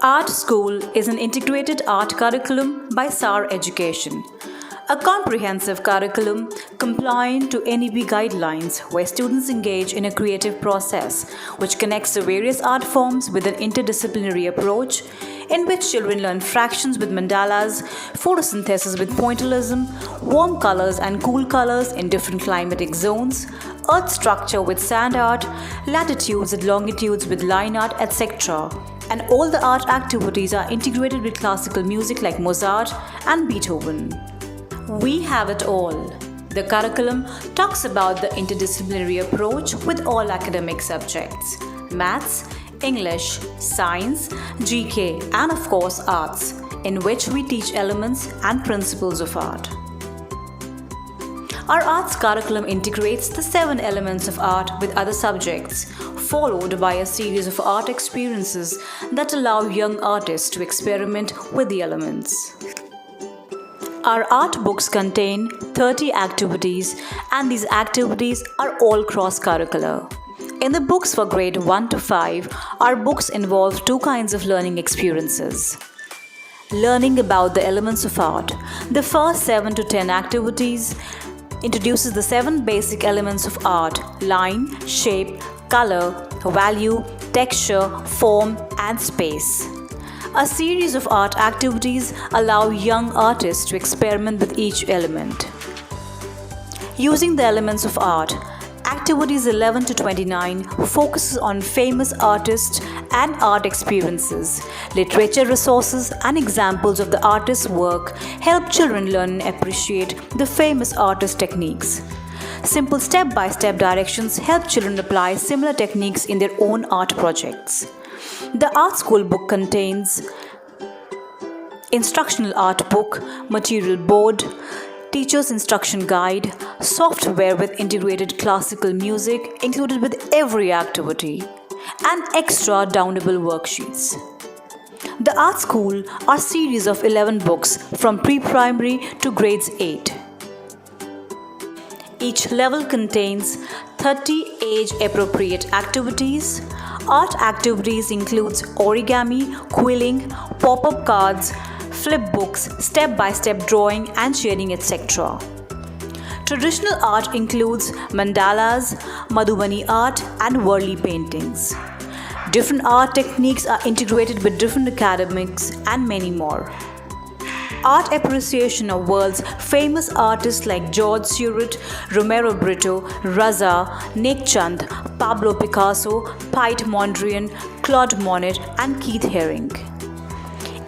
Art School is an integrated art curriculum by SAR Education, a comprehensive curriculum compliant to NEP guidelines where students engage in a creative process which connects the various art forms with an interdisciplinary approach in which children learn fractions with mandalas, photosynthesis with pointillism, warm colors and cool colors in different climatic zones, earth structure with sand art, latitudes and longitudes with line art, etc. And all the art activities are integrated with classical music like Mozart and Beethoven. We have it all. The curriculum talks about the interdisciplinary approach with all academic subjects: maths, English, science, GK, and of course arts, in which we teach elements and principles of art. Our arts curriculum integrates the 7 elements of art with other subjects, followed by a series of art experiences that allow young artists to experiment with the elements. Our art books contain 30 activities, and these activities are all cross-curricular. In the books for grade 1 to 5, our books involve 2 kinds of learning experiences. Learning about the elements of art. The first 7 to 10 activities introduces the 7 basic elements of art: line, shape, color, value, texture, form, and space. A series of art activities allow young artists to experiment with each element. Using the elements of art, activities 11 to 29 focuses on famous artists and art experiences. Literature resources and examples of the artist's work help children learn and appreciate the famous artist techniques. Simple step-by-step directions help children apply similar techniques in their own art projects. The Art School book contains instructional art book, material board, teacher's instruction guide, software with integrated classical music included with every activity, and extra downloadable worksheets. The Art School are a series of 11 books from pre-primary to grades 8. Each level contains 30 age-appropriate activities. Art activities includes origami, quilling, pop-up cards, flip books, step-by-step drawing and shading, etc. Traditional art includes mandalas, Madhubani art and Warli paintings. Different art techniques are integrated with different academics and many more. Art appreciation of world's famous artists like George Seurat, Romero Brito, Raza, Nek Chand, Pablo Picasso, Piet Mondrian, Claude Monet, and Keith Haring.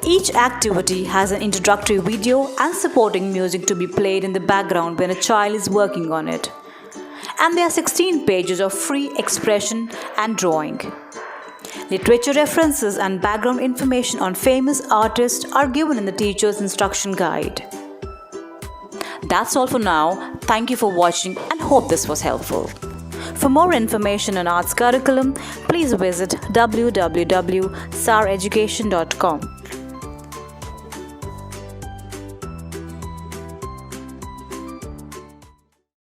Each activity has an introductory video and supporting music to be played in the background when a child is working on it. And there are 16 pages of free expression and drawing. Literature references and background information on famous artists are given in the teacher's instruction guide. That's all for now. Thank you for watching and hope this was helpful. For more information on arts curriculum, please visit www.sareducation.com.